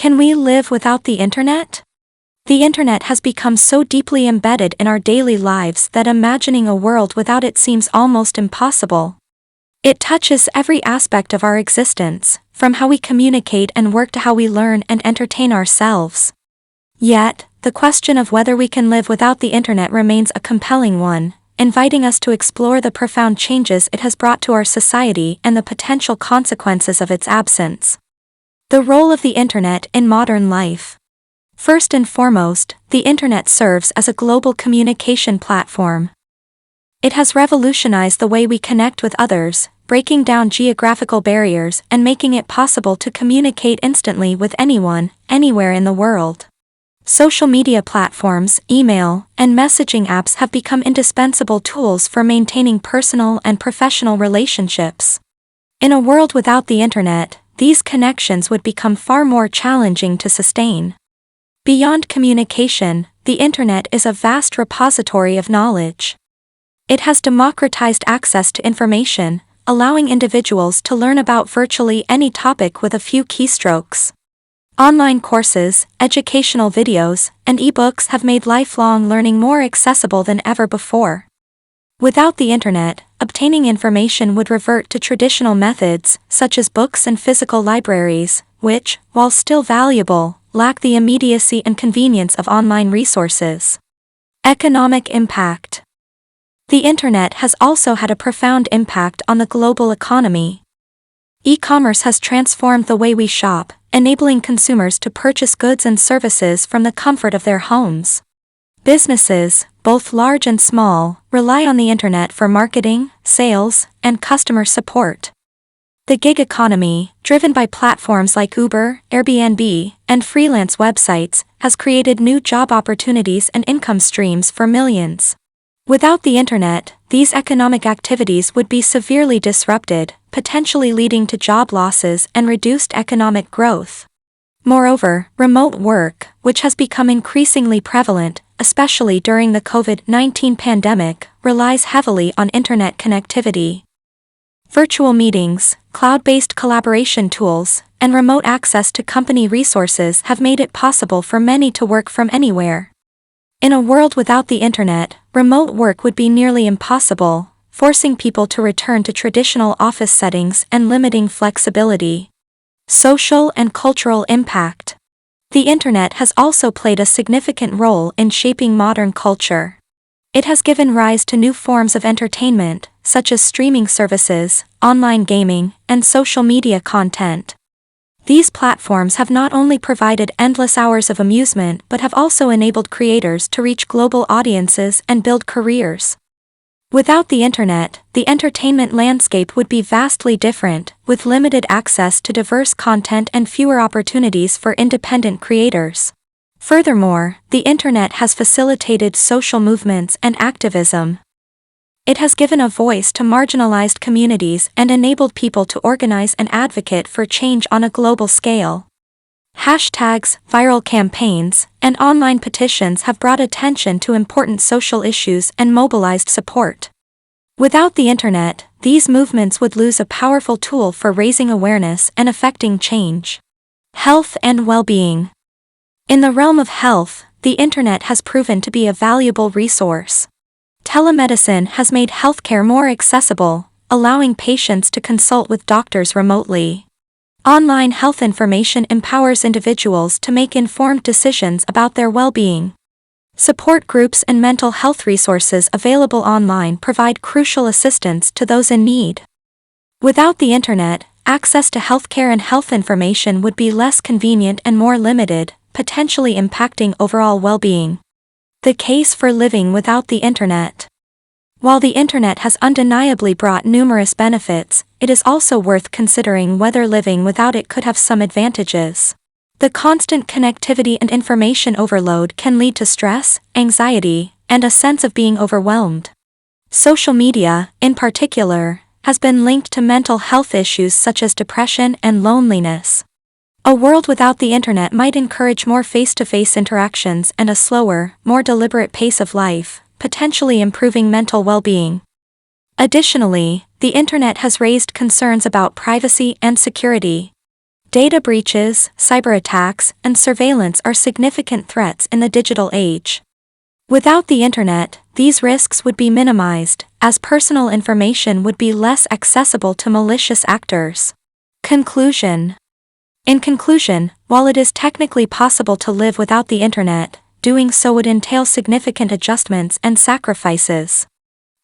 Can we live without the internet? The internet has become so deeply embedded in our daily lives that imagining a world without it seems almost impossible. It touches every aspect of our existence, from how we communicate and work to how we learn and entertain ourselves. Yet, the question of whether we can live without the internet remains a compelling one, inviting us to explore the profound changes it has brought to our society and the potential consequences of its absence. The role of the internet in modern life. First and foremost, the internet serves as a global communication platform. It has revolutionized the way we connect with others, breaking down geographical barriers and making it possible to communicate instantly with anyone, anywhere in the world. Social media platforms, email, and messaging apps have become indispensable tools for maintaining personal and professional relationships. In a world without the internet, these connections would become far more challenging to sustain. Beyond communication, the internet is a vast repository of knowledge. It has democratized access to information, allowing individuals to learn about virtually any topic with a few keystrokes. Online courses, educational videos, and ebooks have made lifelong learning more accessible than ever before. Without the internet, obtaining information would revert to traditional methods, such as books and physical libraries, which, while still valuable, lack the immediacy and convenience of online resources. Economic impact. The internet has also had a profound impact on the global economy. E-commerce has transformed the way we shop, enabling consumers to purchase goods and services from the comfort of their homes. Businesses, both large and small, rely on the internet for marketing, sales, and customer support. The gig economy, driven by platforms like Uber, Airbnb, and freelance websites, has created new job opportunities and income streams for millions. Without the internet, these economic activities would be severely disrupted, potentially leading to job losses and reduced economic growth. Moreover, remote work, which has become increasingly prevalent, especially during the COVID-19 pandemic, relies heavily on internet connectivity. Virtual meetings, cloud-based collaboration tools, and remote access to company resources have made it possible for many to work from anywhere. In a world without the internet, remote work would be nearly impossible, forcing people to return to traditional office settings and limiting flexibility. Social and cultural impact. The internet has also played a significant role in shaping modern culture. It has given rise to new forms of entertainment, such as streaming services, online gaming, and social media content. These platforms have not only provided endless hours of amusement but have also enabled creators to reach global audiences and build careers. Without the internet, the entertainment landscape would be vastly different, with limited access to diverse content and fewer opportunities for independent creators. Furthermore, the internet has facilitated social movements and activism. It has given a voice to marginalized communities and enabled people to organize and advocate for change on a global scale. Hashtags, viral campaigns, and online petitions have brought attention to important social issues and mobilized support. Without the internet, these movements would lose a powerful tool for raising awareness and affecting change. Health and well-being. In the realm of health, the internet has proven to be a valuable resource. Telemedicine has made healthcare more accessible, allowing patients to consult with doctors remotely. Online health information empowers individuals to make informed decisions about their well-being. Support groups and mental health resources available online provide crucial assistance to those in need. Without the internet, access to healthcare and health information would be less convenient and more limited, potentially impacting overall well-being. The case for living without the internet. While the internet has undeniably brought numerous benefits, it is also worth considering whether living without it could have some advantages. The constant connectivity and information overload can lead to stress, anxiety, and a sense of being overwhelmed. Social media, in particular, has been linked to mental health issues such as depression and loneliness. A world without the internet might encourage more face-to-face interactions and a slower, more deliberate pace of life, potentially improving mental well-being. Additionally, the internet has raised concerns about privacy and security. Data breaches, cyber attacks, and surveillance are significant threats in the digital age. Without the internet, these risks would be minimized, as personal information would be less accessible to malicious actors. Conclusion. In conclusion, while it is technically possible to live without the internet, doing so would entail significant adjustments and sacrifices.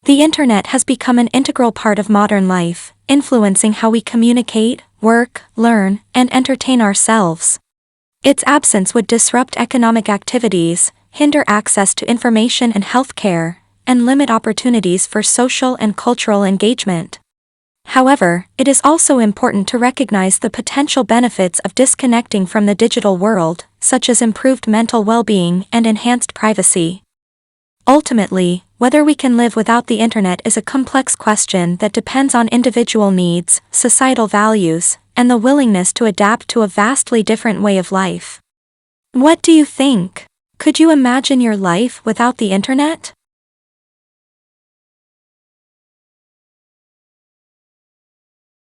The internet has become an integral part of modern life, influencing how we communicate, work, learn, and entertain ourselves. Its absence would disrupt economic activities, hinder access to information and healthcare, and limit opportunities for social and cultural engagement. However, it is also important to recognize the potential benefits of disconnecting from the digital world, such as improved mental well-being and enhanced privacy. Ultimately, whether we can live without the internet is a complex question that depends on individual needs, societal values, and the willingness to adapt to a vastly different way of life. What do you think? Could you imagine your life without the internet?